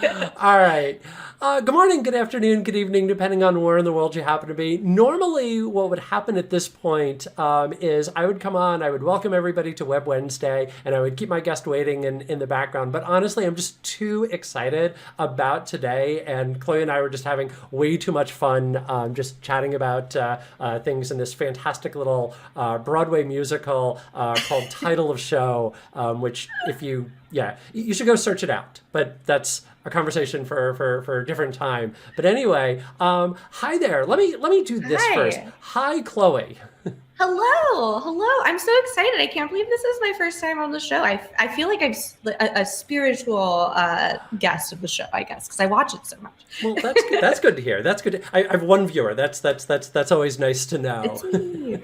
All right. Good morning, good afternoon, good evening, depending on where in the world you happen to be. Normally, what would happen at this point is I would come on, I would welcome everybody to Web Wednesday, and I would keep my guest waiting in the background. But honestly, I'm just too excited about today. And Chloe and I were just having way too much fun just chatting about things in this fantastic little Broadway musical called Title of Show, which if you yeah, you should go search it out. But that's a conversation for a different time. But anyway, hi there. Let me do this first. Hi. Hi, Chloe. Hello. Hello. I'm so excited. I can't believe this is my first time on the show. I feel like I'm a spiritual guest of the show, I guess, because I watch it so much. Well, that's good. That's good to hear. That's good. I have one viewer. That's always nice to know. It's me.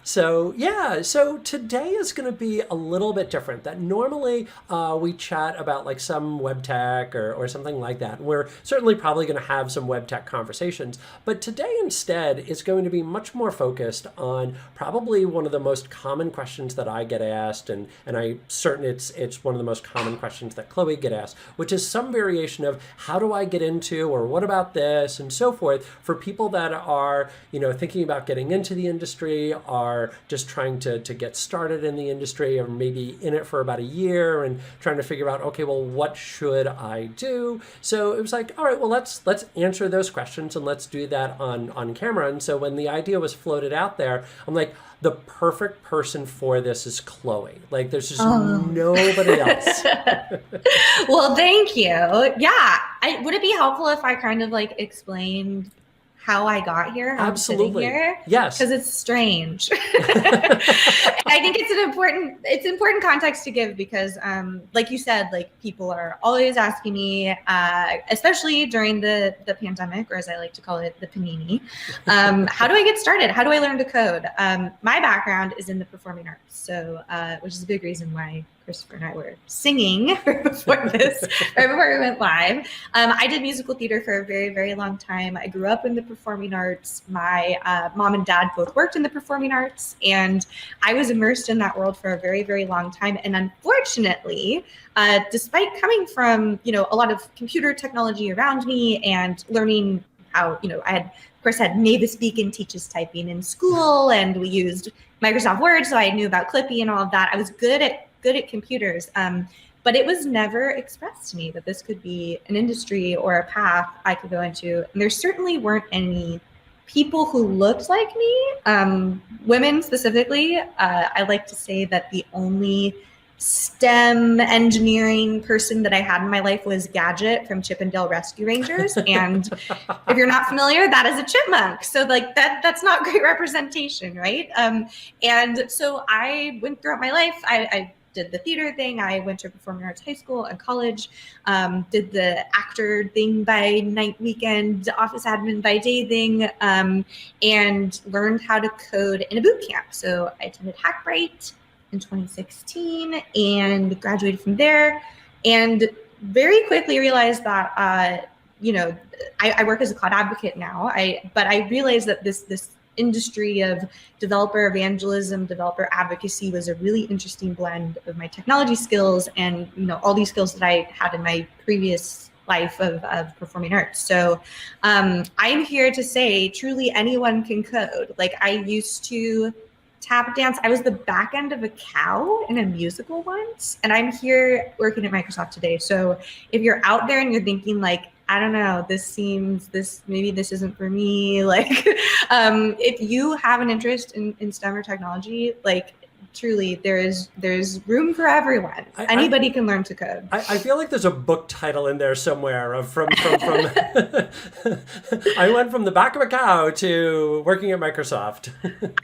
So yeah, so today is going to be a little bit different. That normally we chat about like some web tech or something like that. We're certainly probably going to have some web tech conversations, but today instead is going to be much more focused on probably one of the most common questions that I get asked, and I certain it's one of the most common questions that Chloe get asked, which is some variation of how do I get into or what about this and so forth for people that are thinking about getting into the industry, are just trying to get started in the industry or maybe in it for about a year and trying to figure out, okay, well, what should I do? So it was like, all right, well, let's answer those questions and let's do that on camera. And so when the idea was floated out there, I'm like, the perfect person for this is Chloe. Like, there's just Oh. nobody else. Well, thank you. Yeah. Would it be helpful if I kind of like explained how I got here, how I'm sitting Absolutely. here? Yes. Because it's strange. I think it's important context to give because, like you said, like people are always asking me, especially during the pandemic, or as I like to call it, the panini. How do I get started? How do I learn to code? My background is in the performing arts, so which is a big reason why Christopher and I were singing before this, right before we went live. I did musical theater for a very, very long time. I grew up in the performing arts. My mom and dad both worked in the performing arts, and I was immersed in that world for a very, very long time. And unfortunately, despite coming from, a lot of computer technology around me and learning how, I had, of course, had Mavis Beacon teaches typing in school, and we used Microsoft Word, so I knew about Clippy and all of that. I was good at computers, but it was never expressed to me that this could be an industry or a path I could go into. And there certainly weren't any people who looked like me, women specifically. I like to say that the only STEM engineering person that I had in my life was Gadget from Chip and Dale Rescue Rangers. And if you're not familiar, that is a chipmunk. So like that's not great representation, right? And so I went throughout my life. I did the theater thing. I went to performing arts high school and college, did the actor thing by night, weekend, office admin by day thing, and learned how to code in a boot camp. So I attended Hackbright in 2016 and graduated from there, and very quickly realized that I work as a cloud advocate now. But I realized that this industry of developer evangelism, developer advocacy was a really interesting blend of my technology skills and all these skills that I had in my previous life of performing arts. So I'm here to say truly anyone can code. Like I used to tap dance. I was the back end of a cow in a musical once, and I'm here working at Microsoft today. So if you're out there and you're thinking like, I don't know, maybe this isn't for me. Like, if you have an interest in STEM or technology, like truly there's room for everyone. Anybody can learn to code. I feel like there's a book title in there somewhere of from I went from the back of a cow to working at Microsoft.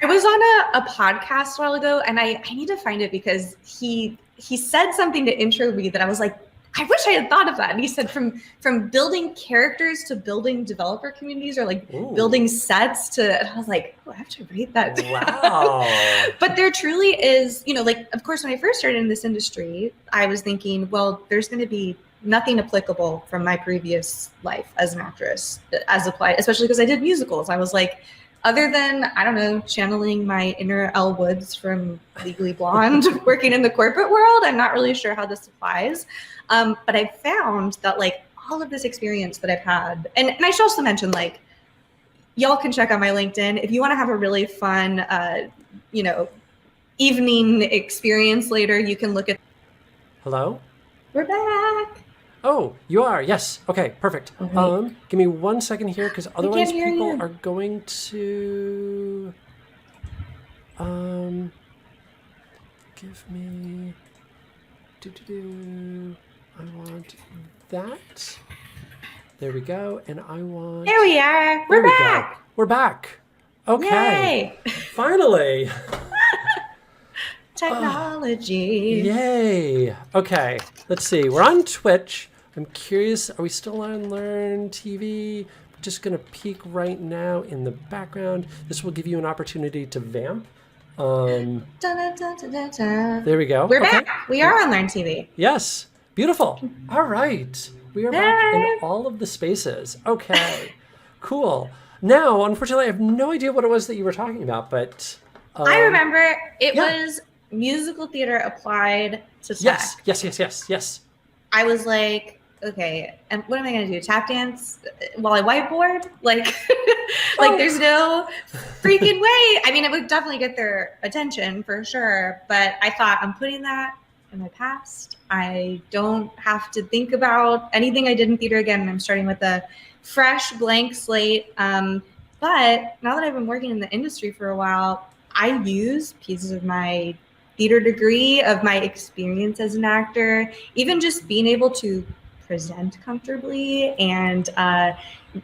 I was on a podcast a while ago, and I need to find it because he said something to intro me that I was like, I wish I had thought of that. And he said from building characters to building developer communities, or like Ooh. building sets to, and I was like, oh, I have to write that down. Wow. But there truly is, like, of course, when I first started in this industry, I was thinking, well, there's going to be nothing applicable from my previous life as an actress as applied, especially because I did musicals. I was like, other than, I don't know, channeling my inner Elle Woods from Legally Blonde, working in the corporate world, I'm not really sure how this applies. But I found that like all of this experience that I've had, and I should also mention, like, y'all can check out my LinkedIn if you want to have a really fun, evening experience later. You can look at. Hello? We're back. Oh, you are. Yes. Okay, perfect. Oh, Give me 1 second here, because otherwise hear people you. are going to give me I want that. There we go. And I want. There we are. We're back. We're back. Okay. Yay. Finally. Technology. Yay. Okay. Let's see. We're on Twitch. I'm curious. Are we still on Learn TV? I'm just going to peek right now in the background. This will give you an opportunity to vamp. There we go. We're back. We are on Learn TV. Yes. Beautiful. All right. We are back in all of the spaces. Okay. Cool. Now, unfortunately, I have no idea what it was that you were talking about, but... I remember it was musical theater applied to tech. Yes. I was like, okay, and what am I going to do? Tap dance while I whiteboard? Like, there's no freaking way. I mean, it would definitely get their attention for sure, but I thought, I'm putting that in my past. I don't have to think about anything I did in theater again. I'm starting with a fresh blank slate. But now that I've been working in the industry for a while, I use pieces of my theater degree, of my experience as an actor, even just being able to present comfortably and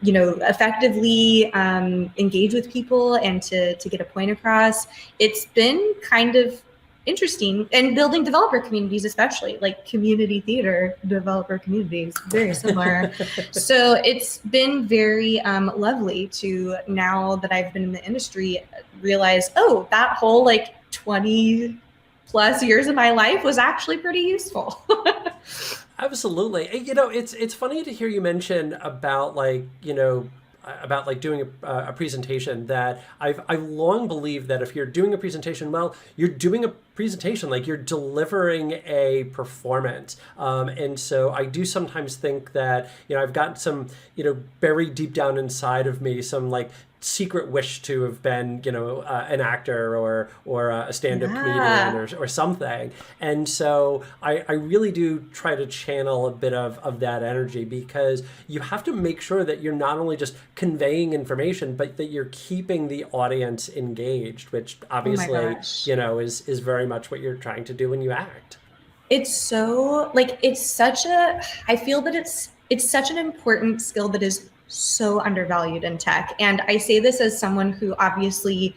effectively engage with people and to get a point across. It's been kind of interesting, and building developer communities, especially like community theater developer communities, very similar. So it's been very lovely to, now that I've been in the industry, realize, oh, that whole like 20 plus years of my life was actually pretty useful. Absolutely. It's funny to hear you mention about doing a presentation, that I've long believed that if you're doing a presentation well, you're doing a presentation, like you're delivering a performance. And so I do sometimes think that, I've got some, buried deep down inside of me, some like secret wish to have been, an actor or a stand-up comedian or something. And so I really do try to channel a bit of that energy, because you have to make sure that you're not only just conveying information, but that you're keeping the audience engaged, which obviously, is very much what you're trying to do when you act. It's so I feel that it's such an important skill that is so undervalued in tech. And I say this as someone who obviously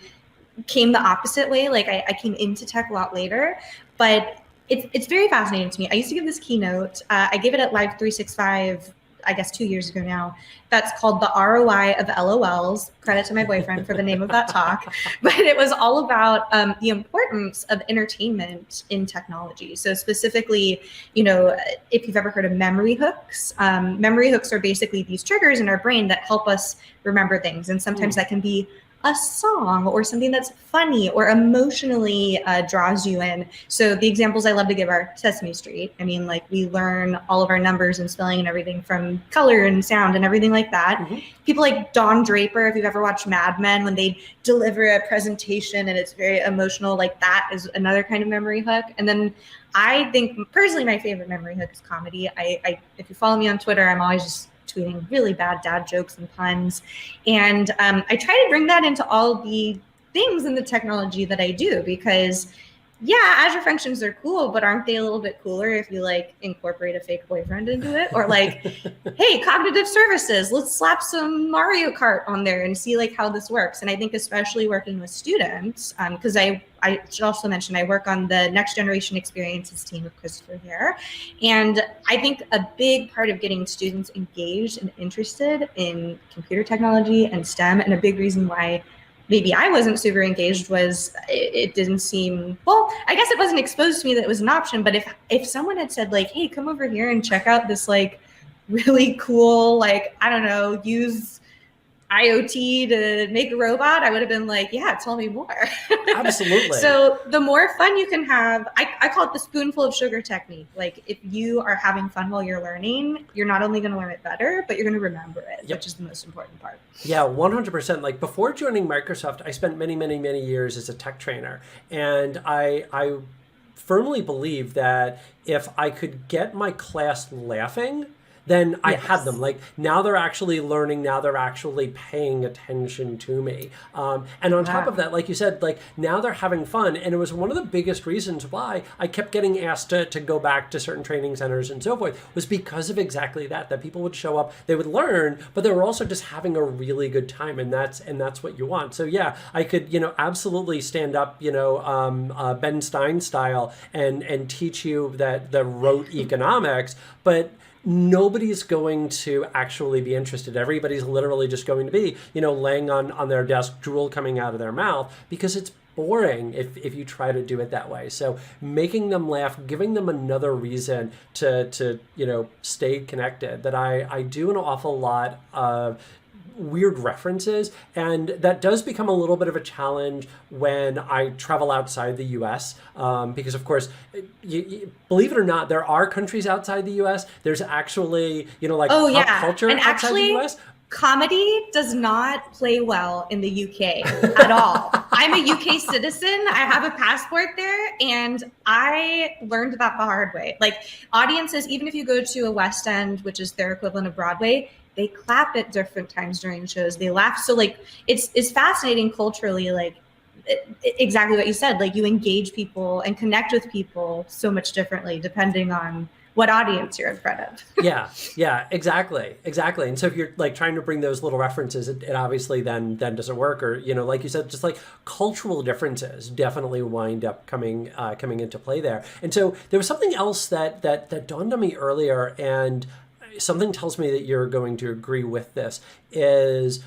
came the opposite way. Like I came into tech a lot later, but it's very fascinating to me. I used to give this keynote. I gave it at Live 365, I guess 2 years ago now. That's called The ROI of LOLs. Credit to my boyfriend for the name of that talk. But it was all about the importance of entertainment in technology. So specifically, if you've ever heard of memory hooks are basically these triggers in our brain that help us remember things. And sometimes that can be a song or something that's funny or emotionally draws you in. So the examples I love to give are Sesame Street. I mean, like, we learn all of our numbers and spelling and everything from color and sound and everything like that. Mm-hmm. People like Don Draper, if you've ever watched Mad Men, when they deliver a presentation and it's very emotional, like that is another kind of memory hook. And then I think personally my favorite memory hook is comedy. I if you follow me on Twitter, I'm always just tweeting really bad dad jokes and puns. And I try to bring that into all the things in the technology that I do, because Azure functions are cool, but aren't they a little bit cooler if you like incorporate a fake boyfriend into it? Or like, hey, cognitive services, let's slap some Mario Kart on there and see like how this works. And I think especially working with students, because I should also mention I work on the Next Generation Experiences team with Christopher here. And I think a big part of getting students engaged and interested in computer technology and STEM, and a big reason why maybe I wasn't super engaged, was it didn't seem, well, I guess it wasn't exposed to me that it was an option. But if someone had said like, hey, come over here and check out this like really cool, like, I don't know, use IoT to make a robot, I would have been like, yeah, tell me more. Absolutely. So the more fun you can have, I call it the spoonful of sugar technique. Like if you are having fun while you're learning, you're not only going to learn it better, but you're going to remember it, which is the most important part. Yeah, 100%. Like before joining Microsoft, I spent many, many, many years as a tech trainer. And I firmly believe that if I could get my class laughing, then I had them. Like now they're actually learning, now they're actually paying attention to me. And on top of that, like you said, like now they're having fun. And it was one of the biggest reasons why I kept getting asked to go back to certain training centers and so forth, was because of exactly that people would show up, they would learn, but they were also just having a really good time. And that's what you want. So yeah, I could, absolutely stand up, Ben Stein style and teach you the rote economics, but nobody's going to actually be interested. Everybody's literally just going to be, laying on their desk, drool coming out of their mouth, because it's boring if you try to do it that way. So making them laugh, giving them another reason to stay connected. That I do an awful lot of weird references, and that does become a little bit of a challenge when I travel outside the US, because of course, believe it or not, there are countries outside the US. There's actually, pop culture and outside actually, the US. Comedy does not play well in the UK at all. I'm a UK citizen. I have a passport there, and I learned that the hard way. Like audiences, even if you go to a West End, which is their equivalent of Broadway, they clap at different times during shows. They laugh. So like it's fascinating culturally, like exactly what you said. Like you engage people and connect with people so much differently depending on what audience you're in front of. Yeah, exactly. And so if you're like trying to bring those little references, it obviously then doesn't work. Or like you said, just like cultural differences definitely wind up coming into play there. And so there was something else that dawned on me earlier, and something tells me that you're going to agree with this, is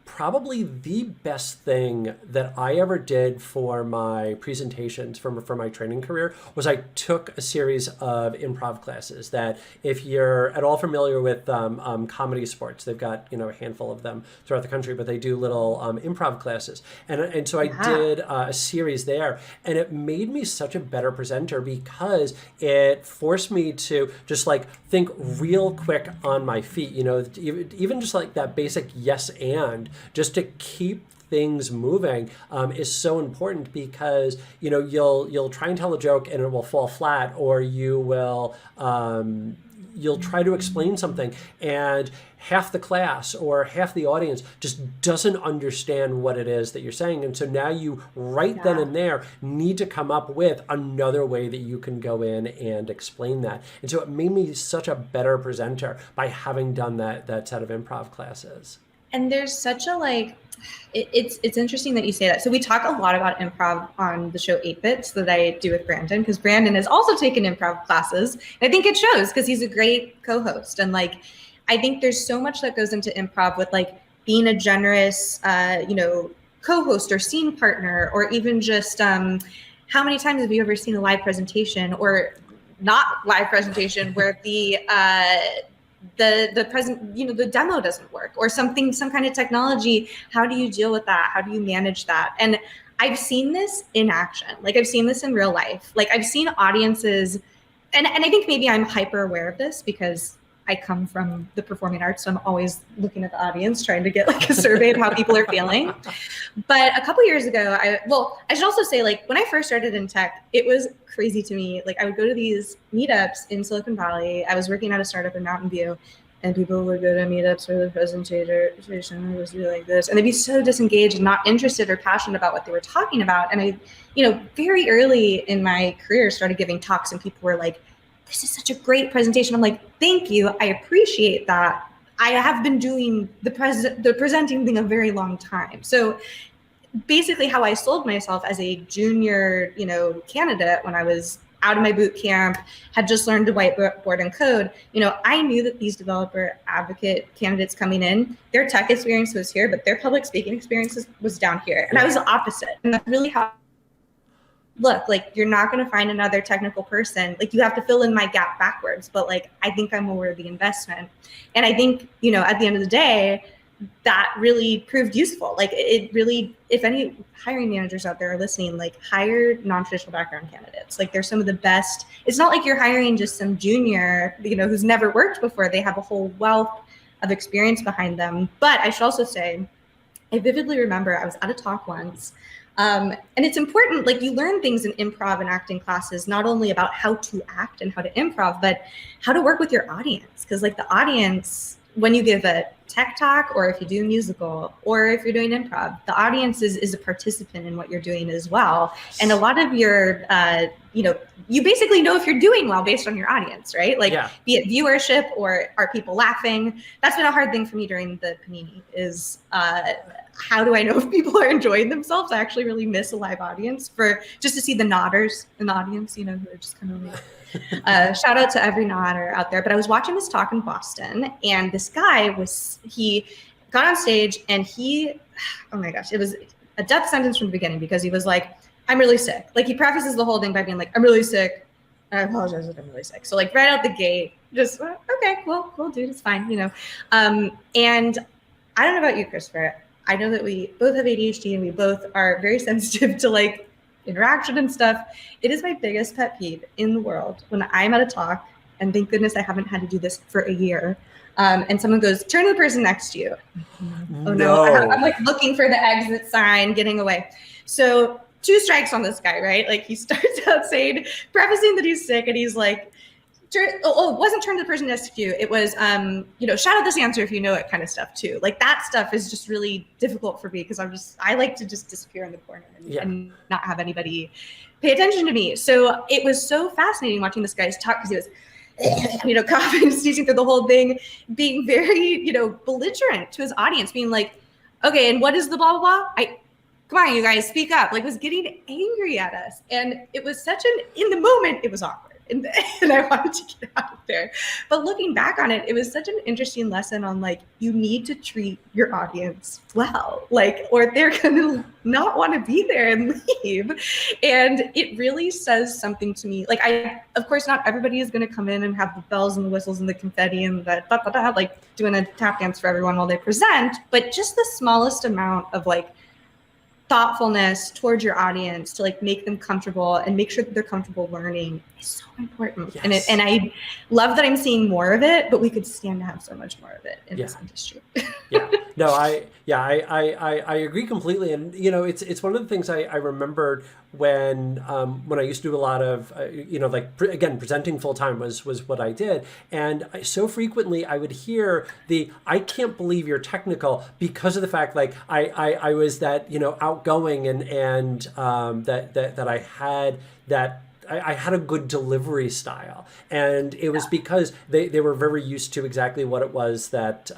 probably the best thing that I ever did for my presentations for my training career was I took a series of improv classes. That if you're at all familiar with comedy sports, they've got a handful of them throughout the country, but they do little improv classes, and so I did a series there, and it made me such a better presenter because it forced me to just like think real quick on my feet. Even just like that basic yes and, just to keep things moving is so important, because you'll try and tell a joke and it will fall flat, or you'll try to explain something and half the class or half the audience just doesn't understand what it is that you're saying. And so now you then and there need to come up with another way that you can go in and explain that. And so it made me such a better presenter by having done that set of improv classes. And there's such a it's interesting that you say that. So we talk a lot about improv on the show 8 Bits that I do with Brandon, because Brandon has also taken improv classes. And I think it shows because he's a great co-host. And I think there's so much that goes into improv with being a generous, co-host or scene partner, or even just how many times have you ever seen a live presentation or not live presentation where the demo doesn't work, or some kind of technology? How do you deal with that? How do you manage that? And I've seen this in action. I've seen this in real life. I've seen audiences, and I think maybe I'm hyper aware of this because I come from the performing arts, so I'm always looking at the audience, trying to get a survey of how people are feeling. But a couple years ago, I should also say, when I first started in tech, it was crazy to me. I would go to these meetups in Silicon Valley. I was working at a startup in Mountain View, and people would go to meetups where the presentation was like this, and they'd be so disengaged and not interested or passionate about what they were talking about. And I, very early in my career, started giving talks, and people were like, "This is such a great presentation." I'm like, "Thank you. I appreciate that. I have been doing the presenting thing a very long time." So basically how I sold myself as a junior, candidate when I was out of my boot camp, had just learned to whiteboard and code, I knew that these developer advocate candidates coming in, their tech experience was here, but their public speaking experience was down here. And I was the opposite. And that's really how look, you're not going to find another technical person. You have to fill in my gap backwards, but I think I'm a worthy investment. And I think, at the end of the day, that really proved useful. Like it really, if any hiring managers out there are listening, like hire non-traditional background candidates. Like they're some of the best. It's not like you're hiring just some junior, who's never worked before. They have a whole wealth of experience behind them. But I should also say, I vividly remember I was at a talk once, and it's important, like you learn things in improv and acting classes, not only about how to act and how to improv, but how to work with your audience. Because like the audience, when you give a tech talk or if you do a musical or if you're doing improv, the audience is a participant in what you're doing as well. And a lot of your, you basically know if you're doing well based on your audience, right? Like be it viewership or are people laughing? That's been a hard thing for me during the Panini is how do I know if people are enjoying themselves? I actually really miss a live audience for just to see the nodders in the audience, who are just kind of like, shout out to every nodder out there. But I was watching this talk in Boston and this guy he got on stage and oh my gosh, it was a death sentence from the beginning because he was like, I'm really sick. Like he prefaces the whole thing by being like, I'm really sick. I apologize if I'm really sick. So like right out the gate, just, okay, cool, dude, it's fine, And I don't know about you, Christopher. I know that we both have ADHD and we both are very sensitive to like interaction and stuff. It is my biggest pet peeve in the world when I'm at a talk, and thank goodness I haven't had to do this for a year. And someone goes, turn to the person next to you. Oh no. I'm like looking for the exit sign, getting away. So 2 strikes on this guy, right? Like he starts out saying, prefacing that he's sick, and he's like, it wasn't turn to the person next to you. It was, shout out this answer if you know it kind of stuff too. Like that stuff is just really difficult for me because I like to just disappear in the corner and not have anybody pay attention to me. So it was so fascinating watching this guy's talk because he was, coughing, sneezing through the whole thing, being very, belligerent to his audience, being like, okay, and what is the blah, blah, blah? Come on, you guys, speak up. Like was getting angry at us. And it was in the moment, it was awkward. And I wanted to get out of there. But looking back on it, it was such an interesting lesson on like, you need to treat your audience well, like, or they're going to not want to be there and leave. And it really says something to me. Like of course, not everybody is going to come in and have the bells and the whistles and the confetti and the like doing a tap dance for everyone while they present. But just the smallest amount of like, thoughtfulness towards your audience to like make them comfortable and make sure that they're comfortable learning is so important. Yes. And I love that I'm seeing more of it, but we could stand to have so much more of it in this industry. I agree completely. And it's one of the things I remembered when I used to do a lot of presenting full time was what I did, and so frequently I would hear I can't believe you're technical because of the fact like I was that outgoing and that I had that. I had a good delivery style, and it was because they were very used to exactly what it was that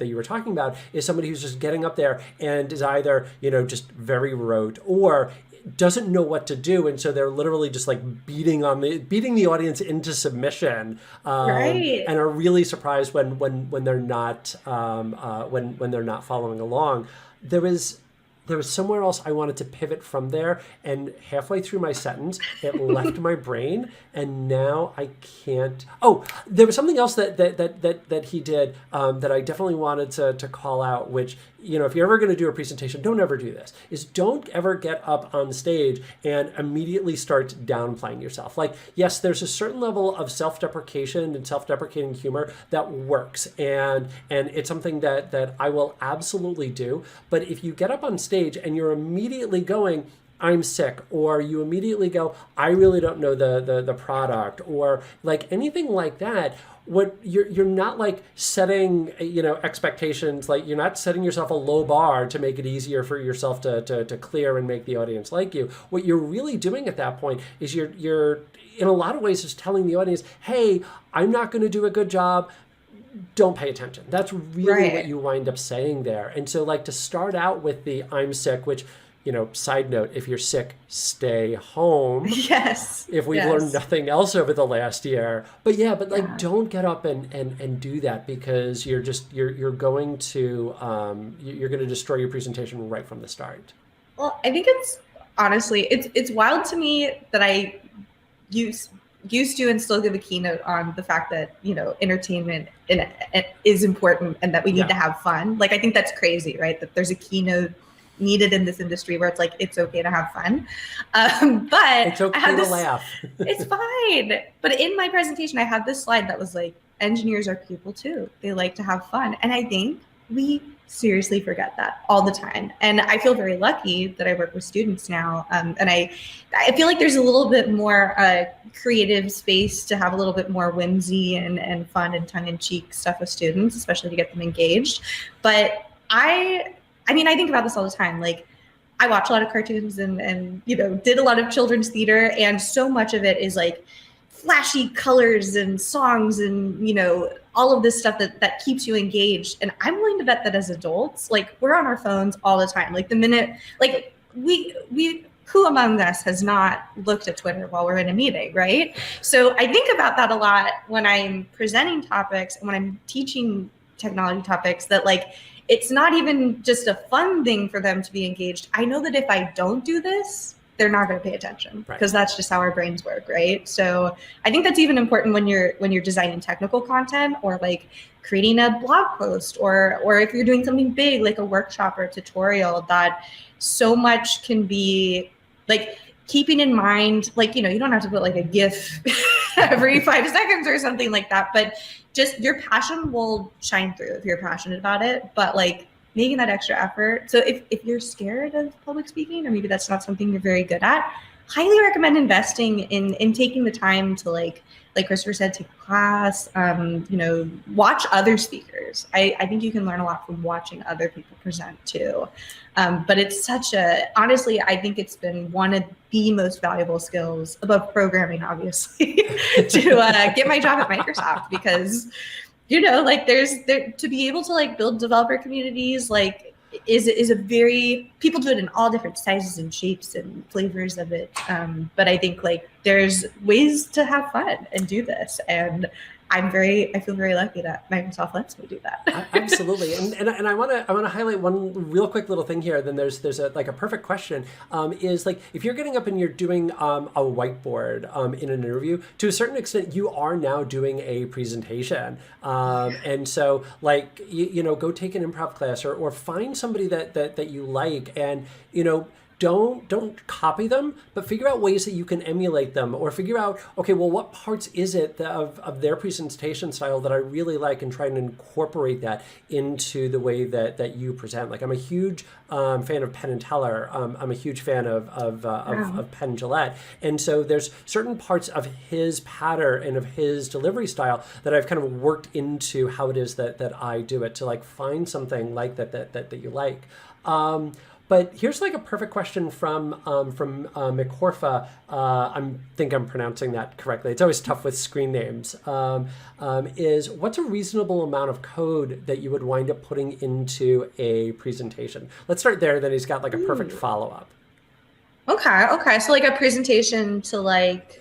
you were talking about, is somebody who's just getting up there and is either just very rote or doesn't know what to do, and so they're literally just like beating the audience into submission, and are really surprised when they're not when they're not following along. There was somewhere else I wanted to pivot from there, and halfway through my sentence, it left my brain, and now I can't. Oh, there was something else that he did that I definitely wanted to call out, which, if you're ever going to do a presentation, don't ever do this, is don't ever get up on stage and immediately start downplaying yourself. Like, yes, there's a certain level of self-deprecation and self-deprecating humor that works, and it's something that I will absolutely do. But if you get up on stage and you're immediately going, I'm sick, or you immediately go, I really don't know the product, or like anything like that, what you're not like setting expectations, like you're not setting yourself a low bar to make it easier for yourself to clear and make the audience like you. What you're really doing at that point is you're in a lot of ways just telling the audience, hey, I'm not going to do a good job. Don't pay attention. That's really what you wind up saying there. And so like to start out with the I'm sick, which, side note, if you're sick, stay home. Yes. If we've learned nothing else over the last year. But don't get up and do that, because you're going to destroy your presentation right from the start. Well, I think it's honestly, it's wild to me that I use used to and still give a keynote on the fact that, entertainment is important and that we need to have fun. Like, I think that's crazy, right? That there's a keynote needed in this industry where it's like, it's okay to have fun. But it's okay to laugh. It's fine. But in my presentation, I had this slide that was like, engineers are people too. They like to have fun. And I think we seriously forget that all the time. And I feel very lucky that I work with students now. And I feel like there's a little bit more creative space to have a little bit more whimsy and fun and tongue-in-cheek stuff with students, especially to get them engaged. But I think about this all the time. Like, I watch a lot of cartoons and did a lot of children's theater, and so much of it is like flashy colors and songs and all of this stuff that keeps you engaged. And I'm willing to bet that as adults, like, we're on our phones all the time. Like, the minute, like, we who among us has not looked at Twitter while we're in a meeting, right? So I think about that a lot when I'm presenting topics and when I'm teaching technology topics, that like, it's not even just a fun thing for them to be engaged. I know that if I don't do this, they're not going to pay attention, because that's just how our brains work, right? So I think that's even important when you're designing technical content, or like creating a blog post, or if you're doing something big like a workshop or a tutorial, that so much can be like keeping in mind, like, you don't have to put like a GIF every 5 seconds or something like that, but just your passion will shine through if you're passionate about it. But like, making that extra effort. So if you're scared of public speaking, or maybe that's not something you're very good at, highly recommend investing in taking the time to like Christopher said, take a class, watch other speakers. I think you can learn a lot from watching other people present too. But it's honestly, I think it's been one of the most valuable skills, above programming, obviously, to get my job at Microsoft, because to be able to like build developer communities, like is a very, people do it in all different sizes and shapes and flavors of it. But I think like there's ways to have fun and do this. And I feel very lucky that Microsoft lets me do that. Absolutely, and I want to highlight one real quick little thing here. Then there's a perfect question. Is like, if you're getting up and you're doing a whiteboard in an interview, to a certain extent, you are now doing a presentation. And so like go take an improv class, or find somebody that you like, and don't copy them, but figure out ways that you can emulate them, or figure out, okay, well, what parts is it of their presentation style that I really like, and try and incorporate that into the way that you present. Like, I'm a huge fan of Penn and Teller. I'm a huge fan of Penn Jillette. And so there's certain parts of his pattern and of his delivery style that I've kind of worked into how it is that I do it, to like find something like that you like. But here's like a perfect question from McHorfa. I think I'm pronouncing that correctly. It's always tough with screen names. Is what's a reasonable amount of code that you would wind up putting into a presentation? Let's start there. Then he's got like a perfect follow-up. Okay. So like a presentation to like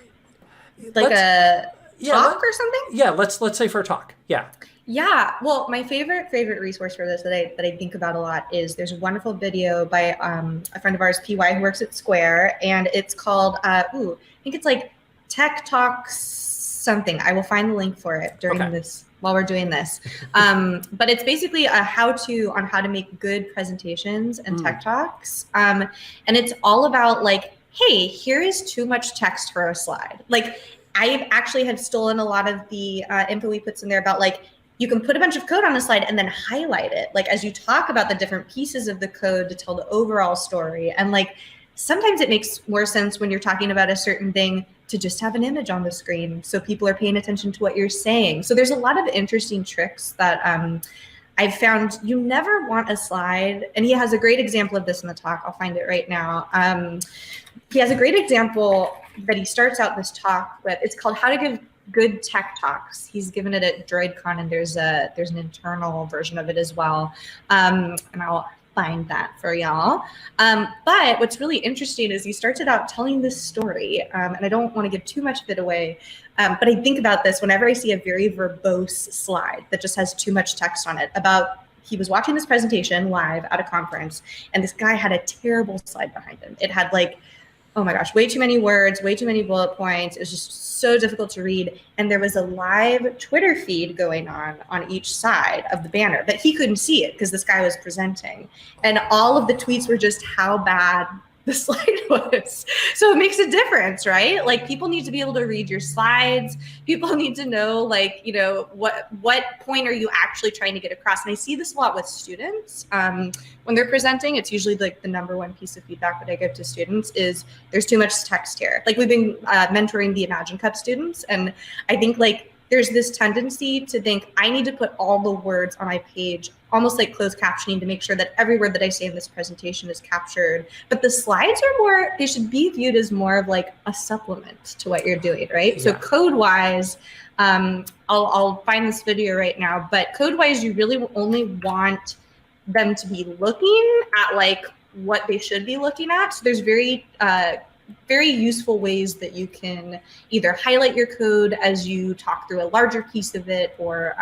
a talk or something? Yeah, let's say for a talk. Yeah. Yeah, well, my favorite resource for this that I think about a lot is, there's a wonderful video by a friend of ours, PY, who works at Square, and it's called I think it's like Tech Talks something. I will find the link for it during this, while we're doing this. But it's basically a how-to on how to make good presentations and tech talks, and it's all about like, hey, here is too much text for a slide. Like, I actually have stolen a lot of the info we put in there about like, you can put a bunch of code on the slide and then highlight it, like as you talk about the different pieces of the code to tell the overall story. And like, sometimes it makes more sense when you're talking about a certain thing to just have an image on the screen, so people are paying attention to what you're saying. So there's a lot of interesting tricks that I've found. You never want a slide, and he has a great example of this in the talk. I'll find it right now. He has a great example that he starts out this talk with. It's called How to Give Good Tech Talks. He's given it at DroidCon, and there's an internal version of it as well. And I'll find that for y'all. But what's really interesting is he starts it out telling this story, and I don't want to give too much of it away, but I think about this whenever I see a very verbose slide that just has too much text on it about, he was watching this presentation live at a conference, and this guy had a terrible slide behind him. It had like oh my gosh, way too many words, way too many bullet points. It was just so difficult to read. And there was a live Twitter feed going on each side of the banner, but he couldn't see it because this guy was presenting. And all of the tweets were just how bad the slide was. So it makes a difference, right? Like, people need to be able to read your slides. People need to know, like, you know, what point are you actually trying to get across? And I see this a lot with students. When they're presenting, it's usually like the number one piece of feedback that I give to students is there's too much text here. Like, we've been mentoring the Imagine Cup students, and I think like there's this tendency to think I need to put all the words on my page, almost like closed captioning, to make sure that every word that I say in this presentation is captured. But the slides are more, they should be viewed as more of like a supplement to what you're doing, right? Yeah. So code-wise, I'll find this video right now, but code-wise, you really only want them to be looking at like what they should be looking at. So there's very useful ways that you can either highlight your code as you talk through a larger piece of it, or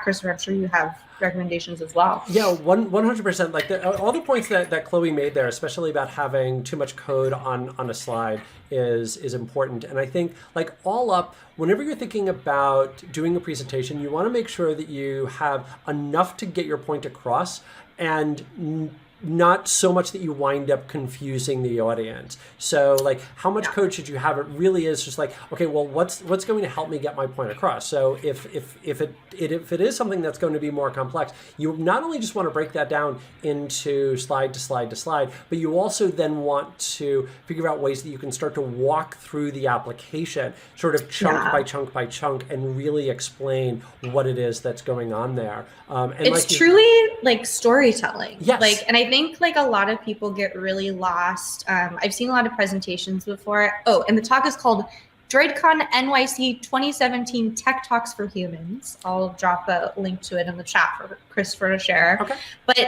Christopher, I'm sure you have recommendations as well. Yeah, 100%. Like all the points that Chloe made there, especially about having too much code on a slide, is important. And I think like all up, whenever you're thinking about doing a presentation, you want to make sure that you have enough to get your point across, and not so much that you wind up confusing the audience. So like, how much code should you have? It really is just like, okay, well, what's going to help me get my point across? So if it is something that's going to be more complex, you not only just want to break that down into slide to slide to slide, but you also then want to figure out ways that you can start to walk through the application, sort of chunk by chunk by chunk, and really explain what it is that's going on there. And it's like truly like storytelling. Yes. Like, and I think like a lot of people get really lost. I've seen a lot of presentations before. Oh, and the talk is called DroidCon NYC 2017 Tech Talks for Humans. I'll drop a link to it in the chat for Christopher to share. Okay. But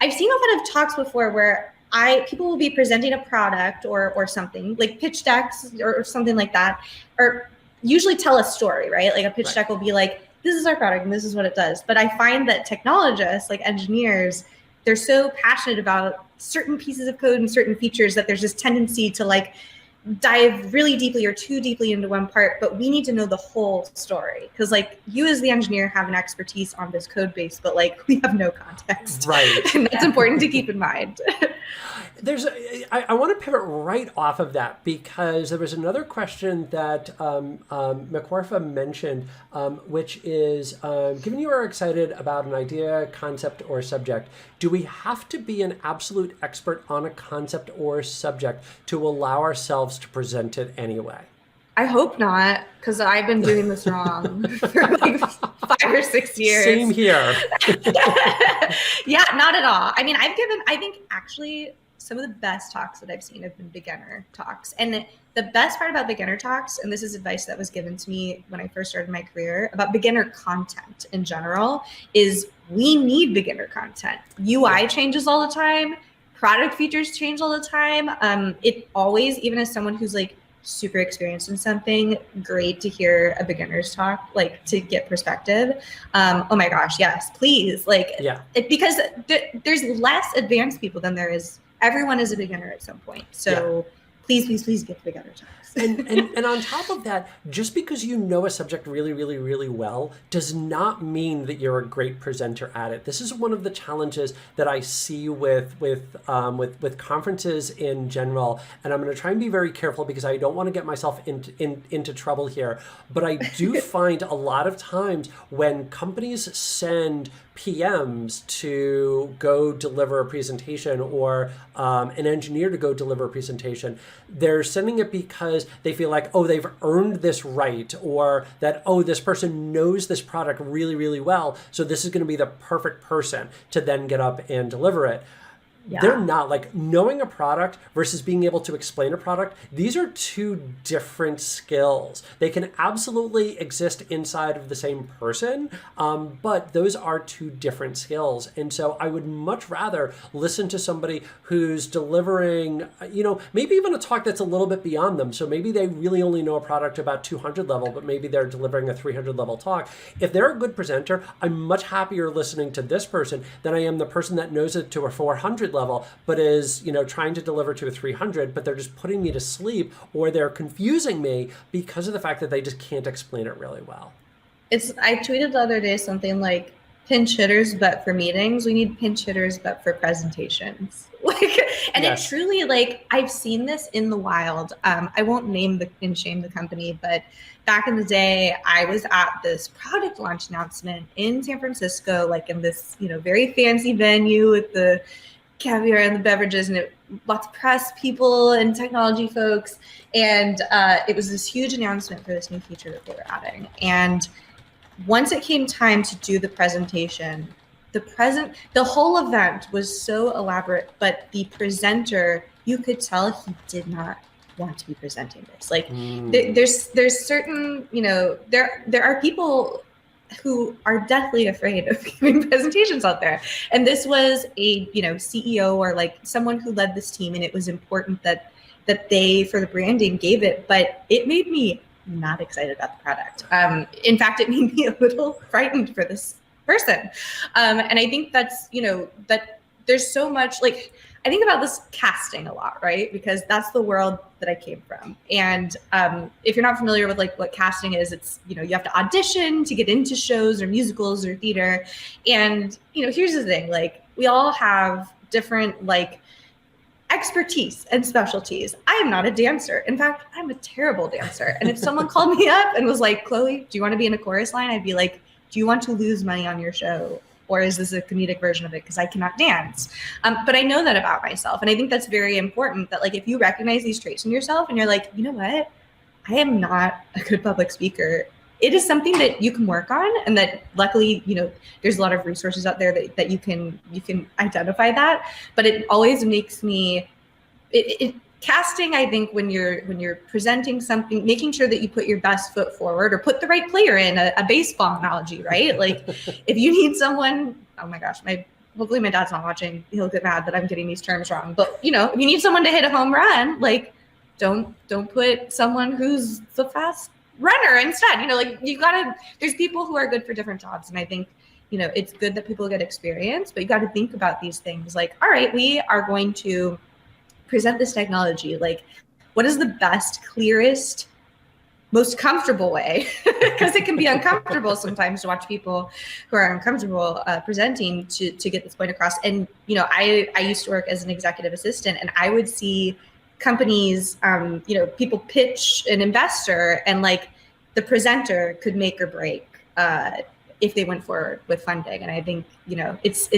I've seen a lot of talks before where people will be presenting a product or something, like pitch decks or something like that, or usually tell a story, right? Like a pitch deck will be like, this is our product and this is what it does. But I find that technologists, like engineers, they're so passionate about certain pieces of code and certain features that there's this tendency to like dive really deeply or too deeply into one part, but we need to know the whole story. Because like you as the engineer have an expertise on this code base, but like we have no context. Right. And that's important to keep in mind. I want to pivot right off of that, because there was another question that McWarfa mentioned, which is, given you are excited about an idea, concept, or subject, do we have to be an absolute expert on a concept or subject to allow ourselves to present it anyway? I hope not, because I've been doing this wrong for like 5 or 6 years. Same here. Yeah, not at all. I mean, I think actually some of the best talks that I've seen have been beginner talks. And the best part about beginner talks, and this is advice that was given to me when I first started my career about beginner content in general, is we need beginner content. UI changes all the time. Product features change all the time. It always, even as someone who's like super experienced in something, great to hear a beginner's talk, like to get perspective. Oh my gosh, yes, please. Like, because there's less advanced people than there is. Everyone is a beginner at some point. So please get beginner talks. And on top of that, just because you know a subject really, really, really well does not mean that you're a great presenter at it. This is one of the challenges that I see with conferences in general. And I'm going to try and be very careful because I don't want to get myself into trouble here. But I do find a lot of times when companies send PMs to go deliver a presentation, or an engineer to go deliver a presentation, they're sending it because they feel like, oh, they've earned this right, or that, oh, this person knows this product really, really well, so this is going to be the perfect person to then get up and deliver it. They're not. Like, knowing a product versus being able to explain a product, these are two different skills. They can absolutely exist inside of the same person, but those are two different skills. And so I would much rather listen to somebody who's delivering, maybe even a talk that's a little bit beyond them. So maybe they really only know a product about 200 level, but maybe they're delivering a 300 level talk. If they're a good presenter, I'm much happier listening to this person than I am the person that knows it to a 400 level, but is, trying to deliver to a 300, but they're just putting me to sleep, or they're confusing me because of the fact that they just can't explain it really well. I tweeted the other day something like, pinch hitters, but for meetings. We need pinch hitters, but for presentations. It truly, I've seen this in the wild. I won't name and shame the company, but back in the day, I was at this product launch announcement in San Francisco, in this, very fancy venue with the caviar and the beverages, and lots of press people and technology folks. And it was this huge announcement for this new feature that they were adding. And once it came time to do the presentation, the whole event was so elaborate, but the presenter, you could tell he did not want to be presenting this. There's certain, there are people who are deathly afraid of giving presentations out there. And this was a, CEO or someone who led this team, and it was important that they, for the branding, gave it, but it made me not excited about the product. In fact, it made me a little frightened for this person. And I think that's, that there's so much, I think about this casting a lot, right? Because that's the world that I came from. And if you're not familiar with what casting is, it's, you have to audition to get into shows or musicals or theater. And, here's the thing, we all have different, expertise and specialties. I am not a dancer. In fact, I'm a terrible dancer. And if someone called me up and was like, Chloe, do you want to be in a chorus line? I'd be like, do you want to lose money on your show? Or is this a comedic version of it? Because I cannot dance. But I know that about myself. And I think that's very important that if you recognize these traits in yourself and you're like, you know what? I am not a good public speaker. It is something that you can work on, and that luckily, there's a lot of resources out there that you can identify that. But it always makes me casting, I think, when you're presenting something, making sure that you put your best foot forward, or put the right player in, a baseball analogy, right? If you need someone, oh my gosh, hopefully my dad's not watching, he'll get mad that I'm getting these terms wrong. But if you need someone to hit a home run, don't put someone who's the fast runner instead. There's people who are good for different jobs. And I think, it's good that people get experience, but you got to think about these things all right, we are going to present this technology. What is the best, clearest, most comfortable way? Because it can be uncomfortable sometimes to watch people who are uncomfortable presenting to get this point across. And, I used to work as an executive assistant, and I would see companies, people pitch an investor, and the presenter could make or break if they went forward with funding. And I think, it's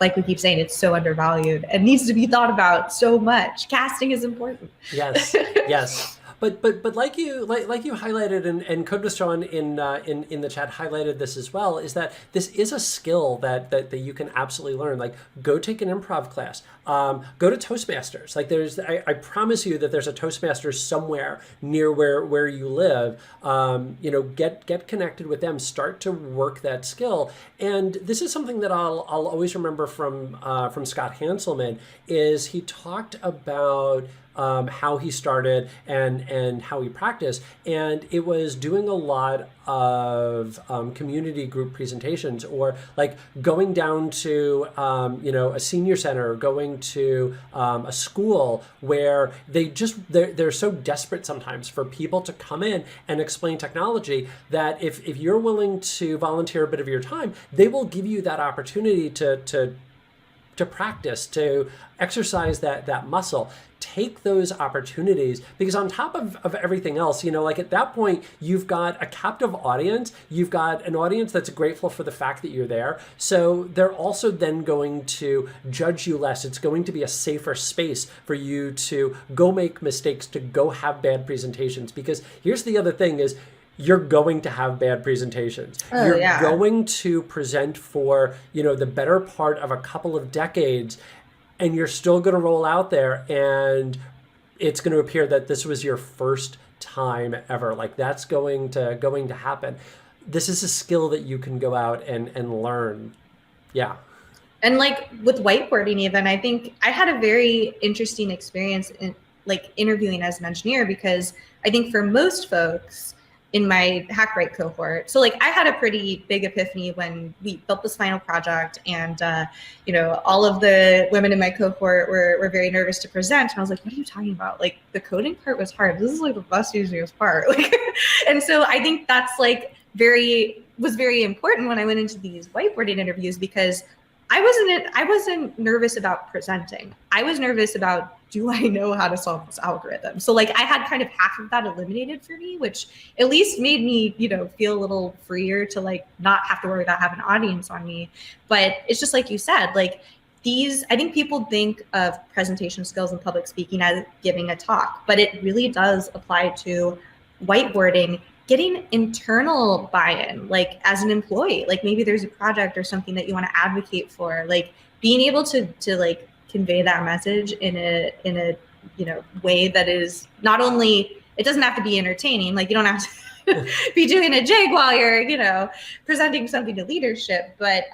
like we keep saying, it's so undervalued and needs to be thought about so much. Casting is important. Yes, yes. But like you highlighted, and Kodastron in the chat highlighted this as well, is that this is a skill that you can absolutely learn. Go take an improv class, go to Toastmasters. I promise you that there's a Toastmasters somewhere near where you live. Get connected with them, start to work that skill. And this is something that I'll always remember from Scott Hanselman, is he talked about how he started and how he practiced. And it was doing a lot of community group presentations, or going down to, a senior center, or going to a school where they're so desperate sometimes for people to come in and explain technology, that if you're willing to volunteer a bit of your time, they will give you that opportunity to practice, to exercise that muscle. Take those opportunities, because on top of everything else, at that point, you've got a captive audience. You've got an audience that's grateful for the fact that you're there. So they're also then going to judge you less. It's going to be a safer space for you to go make mistakes, to go have bad presentations. Because here's the other thing is, you're going to have bad presentations. You're going to present for, the better part of a couple of decades, and you're still going to roll out there, and it's going to appear that this was your first time ever. That's going to happen. This is a skill that you can go out and learn. Yeah. And with whiteboarding even, I think I had a very interesting experience in interviewing as an engineer, because I think for most folks, in my Hackbright cohort. So like I had a pretty big epiphany when we built this final project, and all of the women in my cohort were very nervous to present. And I was like, what are you talking about? Like the coding part was hard. This is like the best easiest part. Like, and so I think that's like was very important when I went into these whiteboarding interviews, because I wasn't nervous about presenting. I was nervous about, do I know how to solve this algorithm? So like I had kind of half of that eliminated for me, which at least made me, feel a little freer to like not have to worry about having an audience on me. But it's just like you said, like I think people think of presentation skills and public speaking as giving a talk, but it really does apply to whiteboarding, getting internal buy-in, like as an employee, like maybe there's a project or something that you want to advocate for, like being able to like convey that message in a way that is not only, it doesn't have to be entertaining, like you don't have to be doing a jig while you're presenting something to leadership, but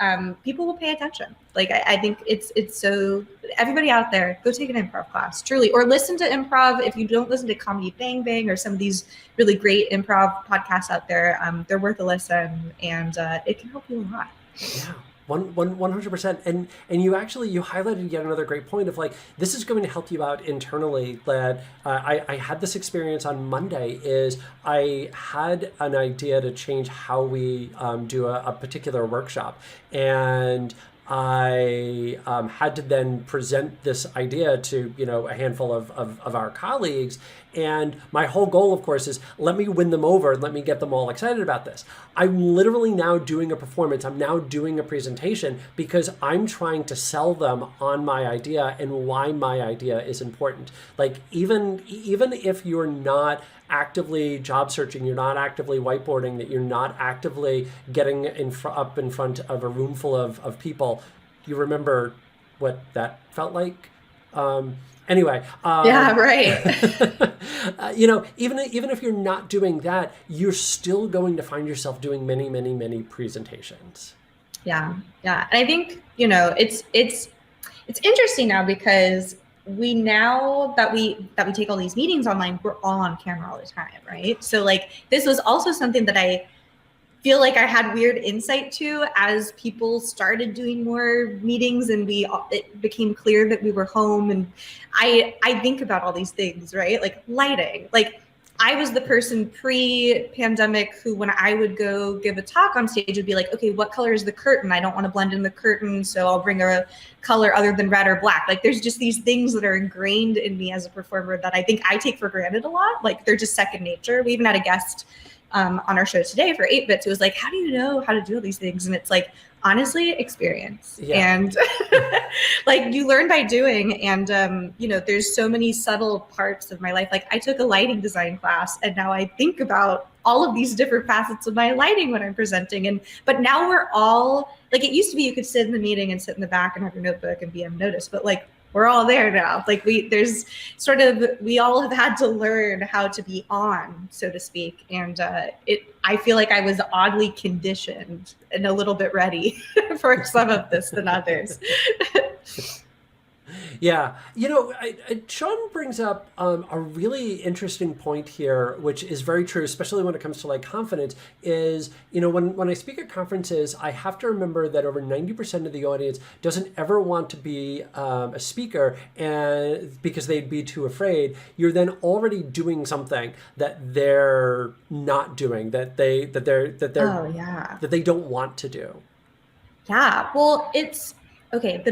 people will pay attention. Like I think it's so, everybody out there, go take an improv class, truly, or listen to improv. If you don't listen to Comedy Bang Bang or some of these really great improv podcasts out there, they're worth a listen, and it can help you a lot. Yeah. 100%. And you highlighted yet another great point of like, this is going to help you out internally. That I had this experience on Monday. Is I had an idea to change how we do a particular workshop, and I had to then present this idea to a handful of our colleagues, and my whole goal, of course, is let me win them over and let me get them all excited about this. I'm literally now doing a performance. I'm now doing a presentation because I'm trying to sell them on my idea and why my idea is important. Like even if you're not actively job searching, you're not actively whiteboarding, that you're not actively getting up in front of a room full of people, you remember what that felt like? Anyway. Yeah, right. Even if you're not doing that, you're still going to find yourself doing many, many, many presentations. Yeah. And I think, it's interesting now, because now that we take all these meetings online, we're all on camera all the time, right? So like this was also something that I feel like I had weird insight to as people started doing more meetings, and it became clear that we were home. And I think about all these things, right? Like lighting. Like I was the person pre-pandemic who, when I would go give a talk on stage, would be like, okay, what color is the curtain? I don't want to blend in the curtain, so I'll bring a color other than red or black. Like there's just these things that are ingrained in me as a performer that I think I take for granted a lot. Like they're just second nature. We even had a guest on our show today for 8 Bits. It was like, how do you know how to do all these things? And it's like, honestly, experience. Yeah. And like you learn by doing. And, there's so many subtle parts of my life. Like I took a lighting design class, and now I think about all of these different facets of my lighting when I'm presenting. But now we're all, like, it used to be you could sit in the meeting and sit in the back and have your notebook and be unnoticed, but like, we're all there now. Like we all have had to learn how to be on, so to speak. And I feel like I was oddly conditioned and a little bit ready for some of this than others. Yeah. Sean brings up a really interesting point here, which is very true, especially when it comes to like confidence, is, when I speak at conferences, I have to remember that over 90% of the audience doesn't ever want to be a speaker, and because they'd be too afraid. You're then already doing something that they're not doing, that they don't want to do. Yeah. Well, it's okay.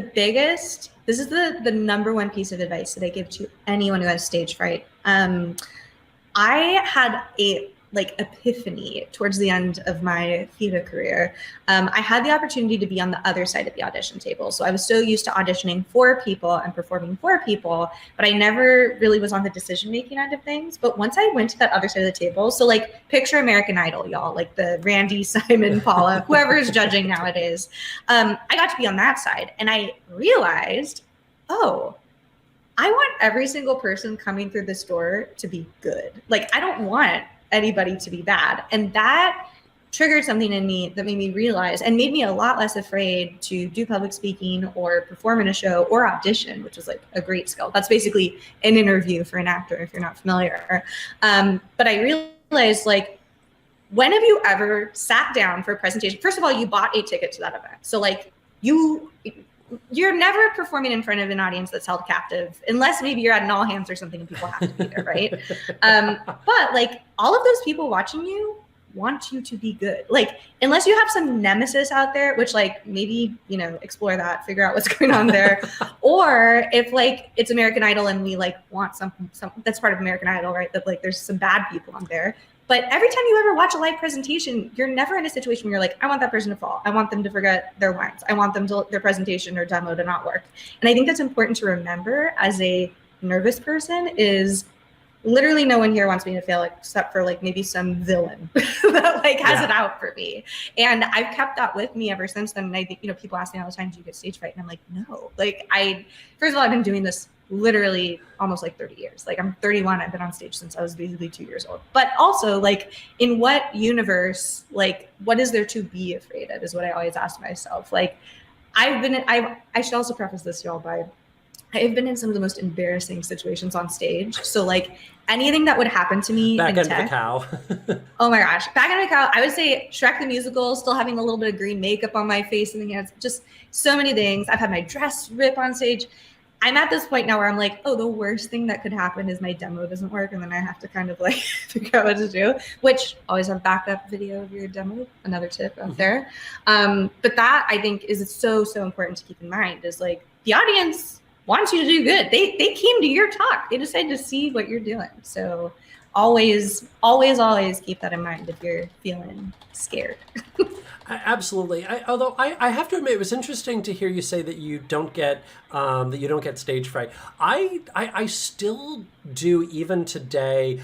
This is the number one piece of advice that I give to anyone who has stage fright. I had a epiphany towards the end of my theater career. I had the opportunity to be on the other side of the audition table. So I was so used to auditioning for people and performing for people, but I never really was on the decision-making end of things. But once I went to that other side of the table, so like picture American Idol, y'all, like the Randy, Simon, Paula, whoever is judging nowadays. I got to be on that side, and I realized, oh, I want every single person coming through this door to be good. Like, I don't want anybody to be bad. And that triggered something in me that made me realize, and made me a lot less afraid to do public speaking or perform in a show or audition, which was like a great skill. That's basically an interview for an actor, if you're not familiar. But I realized, like, when have you ever sat down for a presentation? First of all, you bought a ticket to that event. So like you're never performing in front of an audience that's held captive, unless maybe you're at an all hands or something and people have to be there, right? But like all of those people watching you want you to be good. Like, unless you have some nemesis out there, which like maybe, you know, explore that, figure out what's going on there. Or if like it's American Idol and we like want some that's part of American Idol, right? That like there's some bad people on there. But every time you ever watch a live presentation, you're never in a situation where you're like, I want that person to fall. I want them to forget their lines. I want them to their presentation or demo to not work. And I think that's important to remember as a nervous person is literally no one here wants me to fail except for like maybe some villain that like has it out for me. And I've kept that with me ever since then. And I think, you know, people ask me all the time, do you get stage fright? And I'm like, no. Like first of all, I've been doing this literally almost like 30 years. Like I'm 31. I've been on stage since I was basically 2 years old. But also like in what universe, like what is there to be afraid of is what I always ask myself. Like I should also preface this, y'all, by I've been in some of the most embarrassing situations on stage. So like anything that would happen to me back in into tech, the cow. oh my gosh, back into the cow. I would say Shrek the Musical, still having a little bit of green makeup on my face and the hands, just so many things. I've had my dress rip on stage. I'm at this point now where I'm like, oh, the worst thing that could happen is my demo doesn't work. And then I have to kind of like figure out what to do, which always have backup video of your demo. Another tip out there. But that I think is so important to keep in mind is like the audience wants you to do good. They came to your talk. They decided to see what you're doing. So always keep that in mind if you're feeling scared. Absolutely. Although I have to admit, it was interesting to hear you say that you don't get stage fright. I still do even today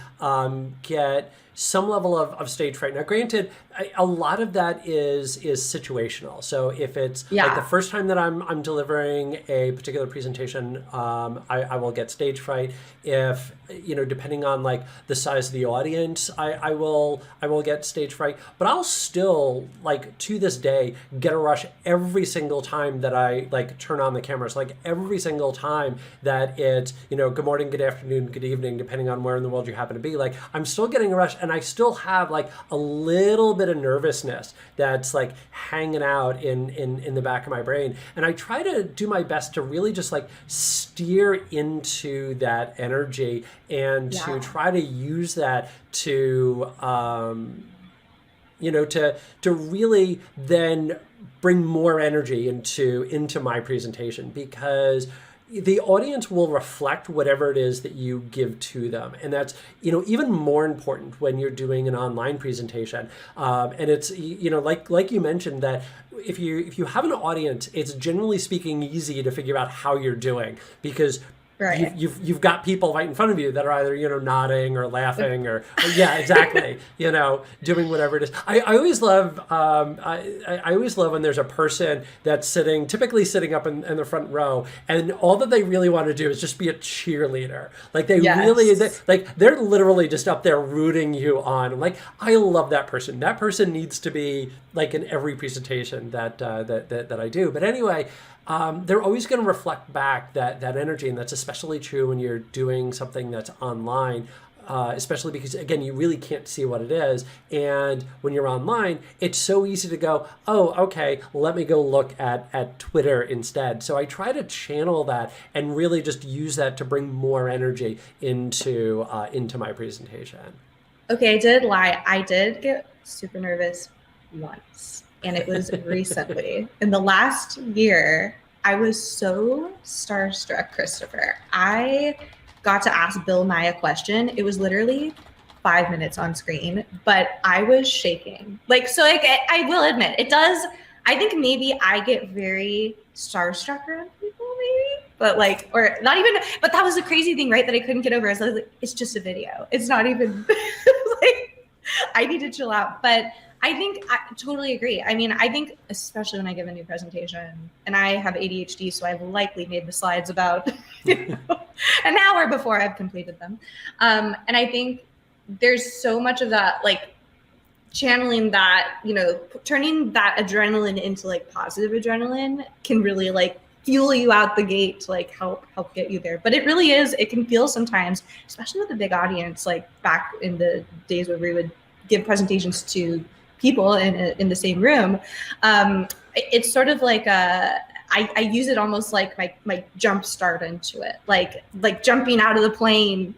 get some level of stage fright. Now, granted, a lot of that is situational. So if it's like the first time that I'm delivering a particular presentation, I will get stage fright. If, you know, depending on like the size of the audience, I will get stage fright. But I'll still, like, to this day, get a rush every single time that I like turn on the cameras. Like every single time that it's, you know, good morning, good afternoon, good evening, depending on where in the world you happen to be. Like I'm still getting a rush. And I still have like a little bit of nervousness that's like hanging out in the back of my brain. And I try to do my best to really just like steer into that energy and to try to use that to, you know, to really then bring more energy into my presentation, because the audience will reflect whatever it is that you give to them. And that's, you know, even more important when you're doing an online presentation. And it's, you know, like you mentioned, that if you have an audience, it's generally speaking easy to figure out how you're doing, because you've got people right in front of you that are either, you know, nodding or laughing or yeah, exactly, you know, doing whatever it is. I always love I always love when there's a person that's typically sitting up in the front row, and all that they really want to do is just be a cheerleader. Like they they're literally just up there rooting you on. I'm like, I love that person. That person needs to be like in every presentation that I do. But anyway, they're always going to reflect back that energy, and that's especially true when you're doing something that's online, especially because, again, you really can't see what it is. And when you're online, it's so easy to go, oh, okay, let me go look at Twitter instead. So I try to channel that and really just use that to bring more energy into my presentation. Okay, I did lie. I did get super nervous once. And it was recently. In the last year, I was so starstruck, Christopher. I got to ask Bill Nye a question. It was literally 5 minutes on screen, but I was shaking. Like, so like, I will admit, it does, I think maybe I get very starstruck around people, maybe, but like, or not even, but that was the crazy thing, right? That I couldn't get over. I was like, it's just a video. It's not even like, I need to chill out. But I think I totally agree. I mean, I think especially when I give a new presentation, and I have ADHD, so I've likely made the slides about an hour before I've completed them. And I think there's so much of that, like channeling that, you know, turning that adrenaline into like positive adrenaline can really like fuel you out the gate to like help get you there. But it really is, it can feel sometimes, especially with a big audience, like back in the days where we would give presentations to people in the same room, it's sort of like I use it almost like my jump start into it, like jumping out of the plane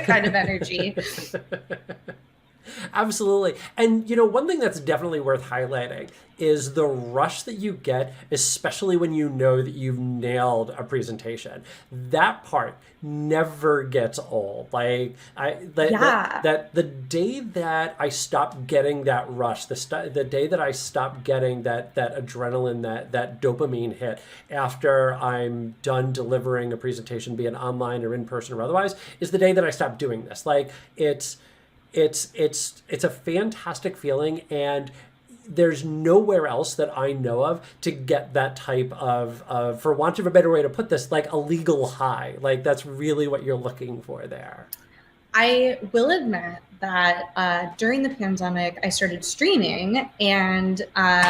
kind of energy. Absolutely. And, one thing that's definitely worth highlighting is the rush that you get, especially when you know that you've nailed a presentation. That part never gets old. Like, that the day that I stopped getting that rush, the day that I stopped getting that adrenaline, that dopamine hit after I'm done delivering a presentation, be it online or in person or otherwise, is the day that I stopped doing this. Like, it's a fantastic feeling, and there's nowhere else that I know of to get that type of, for want of a better way to put this, like a legal high. Like, that's really what you're looking for there. I will admit that during the pandemic, I started streaming, and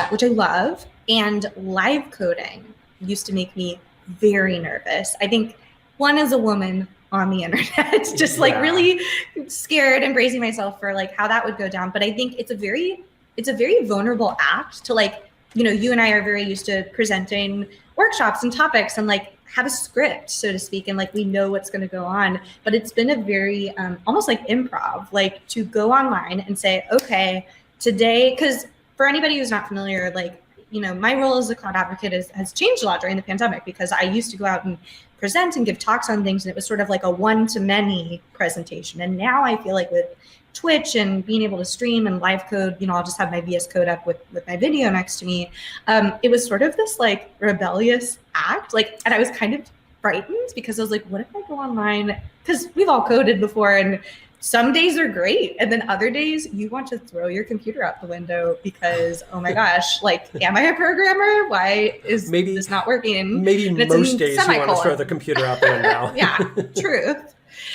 which I love, and live coding used to make me very nervous. I think one, as a woman on the internet, just like really scared and bracing myself for like how that would go down. But I think it's a very vulnerable act to, like, you and I are very used to presenting workshops and topics and like have a script, so to speak, and like we know what's going to go on. But it's been a very almost like improv, like to go online and say, okay, today, because for anybody who's not familiar, like, my role as a Cloud Advocate has changed a lot during the pandemic, because I used to go out and present and give talks on things, and it was sort of like a one-to-many presentation. And now I feel like with Twitch and being able to stream and live code, I'll just have my VS Code up with my video next to me. It was sort of this like rebellious act, like, and I was kind of frightened because I was like, what if I go online? Because we've all coded before, and some days are great, and then other days you want to throw your computer out the window because, oh my gosh, like, am I a programmer? Why is this not working? Maybe most days you want to throw the computer out the window. Yeah, truth.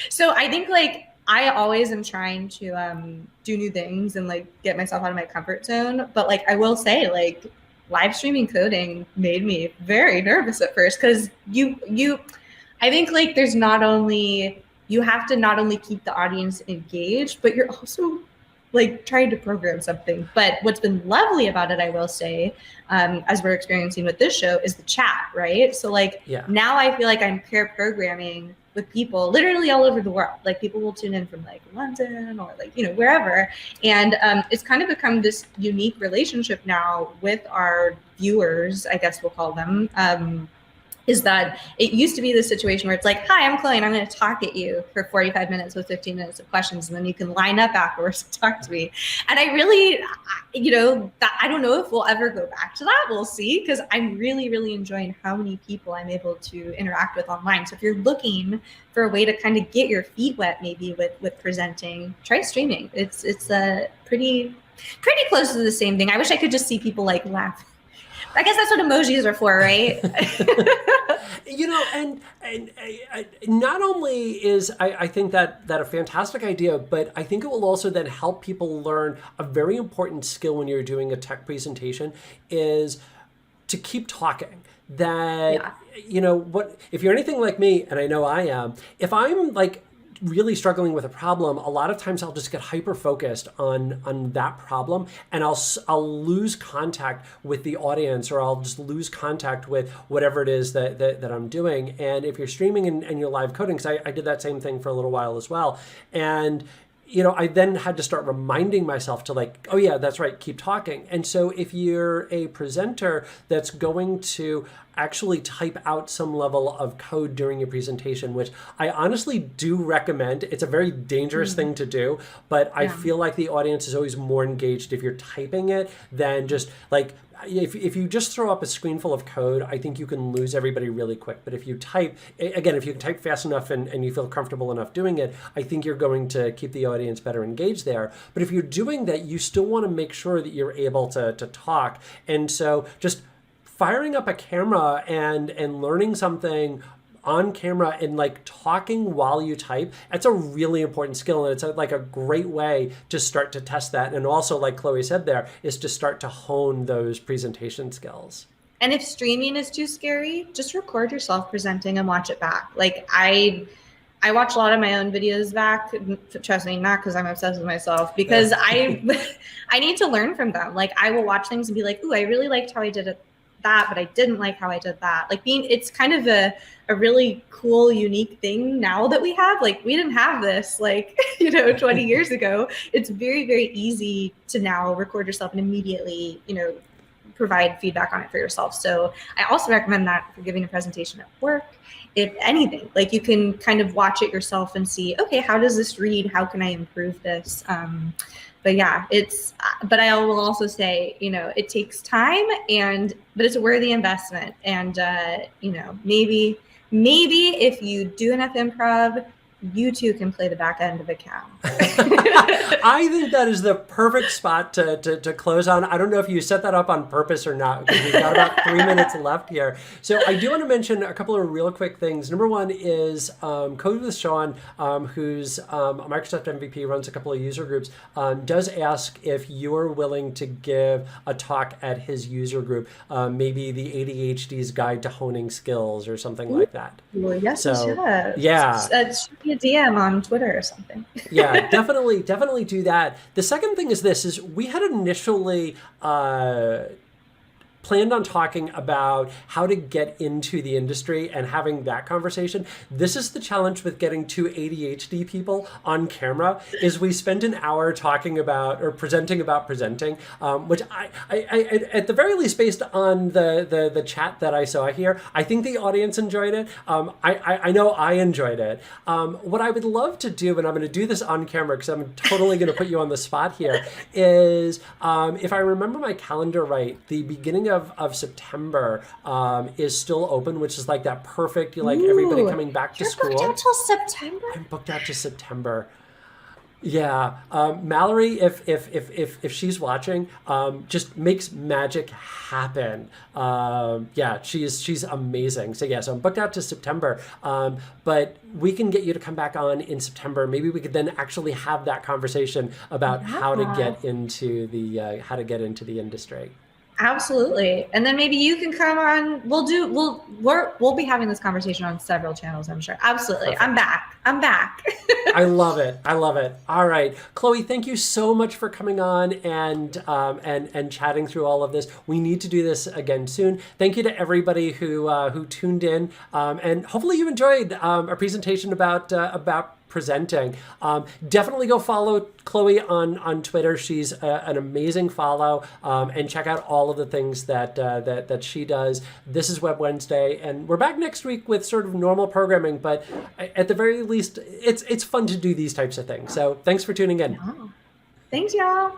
So I think, like, I always am trying to do new things and like get myself out of my comfort zone. But like, I will say, like, live streaming coding made me very nervous at first, because I think like there's you have to not only keep the audience engaged, but you're also like trying to program something. But what's been lovely about it, I will say, as we're experiencing with this show, is the chat, right? So like now I feel like I'm pair programming with people literally all over the world. Like, people will tune in from like London or like, wherever. And it's kind of become this unique relationship now with our viewers, I guess we'll call them. Is that it used to be this situation where it's like, hi, I'm Chloe, and I'm going to talk at you for 45 minutes with 15 minutes of questions, and then you can line up afterwards and talk to me. And I really, I don't know if we'll ever go back to that. We'll see, because I'm really, really enjoying how many people I'm able to interact with online. So if you're looking for a way to kind of get your feet wet, maybe with presenting, try streaming. It's pretty close to the same thing. I wish I could just see people like laugh. I guess that's what emojis are for, right? And not only is I think that a fantastic idea, but I think it will also then help people learn a very important skill when you're doing a tech presentation, is to keep talking. That, what if you're anything like me, and I know I am, if I'm like really struggling with a problem, a lot of times I'll just get hyper focused on that problem, and I'll lose contact with the audience, or I'll just lose contact with whatever it is that I'm doing. And if you're streaming and you're live coding, because I did that same thing for a little while as well, and I then had to start reminding myself to like, oh yeah, that's right, keep talking. And so if you're a presenter that's going to actually type out some level of code during your presentation, which I honestly do recommend. It's a very dangerous thing to do, but I feel like the audience is always more engaged if you're typing it than just like, if you just throw up a screen full of code, I think you can lose everybody really quick. But if you type, again, if you can type fast enough and you feel comfortable enough doing it, I think you're going to keep the audience better engaged there. But if you're doing that, you still want to make sure that you're able to talk. And so just firing up a camera and learning something on camera and like talking while you type, that's a really important skill, and it's like a great way to start to test that. And also, like Chloe said there, is to start to hone those presentation skills. And if streaming is too scary, just record yourself presenting and watch it back. Like I I watch a lot of my own videos back. Trust me, not because I'm obsessed with myself, because I need to learn from them. Like I will watch things and be like, ooh, I really liked how I did it that, but I didn't like how I did that. Like it's kind of a really cool, unique thing now that we have. Like we didn't have this 20 years ago. It's very, very easy to now record yourself and immediately, provide feedback on it for yourself. So I also recommend that for giving a presentation at work. If anything, like you can kind of watch it yourself and see, okay, how does this read? How can I improve this? But yeah, but I will also say, it takes time but it's a worthy investment. And, maybe if you do enough improv, you too can play the back end of a cow. I think that is the perfect spot to close on. I don't know if you set that up on purpose or not, because we've got about 3 minutes left here. So I do want to mention a couple of real quick things. Number one is Code with Sean, who's a Microsoft MVP, runs a couple of user groups, does ask if you're willing to give a talk at his user group, maybe the ADHD's Guide to Honing Skills or something like that. Well, yes, so, yeah. Shoot me a DM on Twitter or something. Yeah, definitely do that. The second thing is we had initially planned on talking about how to get into the industry and having that conversation. This is the challenge with getting two ADHD people on camera, is we spent an hour talking about or presenting, which I at the very least, based on the chat that I saw here, I think the audience enjoyed it. I know I enjoyed it. What I would love to do, and I'm going to do this on camera because I'm totally going to put you on the spot here, is if I remember my calendar right, the beginning of September is still open, which is like that perfect, everybody coming back to school. You're booked out till September? I'm booked out to September. Yeah, Mallory, if she's watching, just makes magic happen. Yeah, she's amazing. So I'm booked out to September, but we can get you to come back on in September. Maybe we could then actually have that conversation about how to get into the industry. Absolutely. And then maybe you can come on. We'll be having this conversation on several channels, I'm sure. Absolutely. Perfect. I'm back. I love it. All right. Chloe, thank you so much for coming on and chatting through all of this. We need to do this again soon. Thank you to everybody who tuned in. And hopefully you enjoyed our presentation about presenting. Definitely go follow Chloe on Twitter. She's an amazing follow, and check out all of the things that she does. This is Web Wednesday, and we're back next week with sort of normal programming, but at the very least, it's fun to do these types of things. So thanks for tuning in. Thanks, y'all.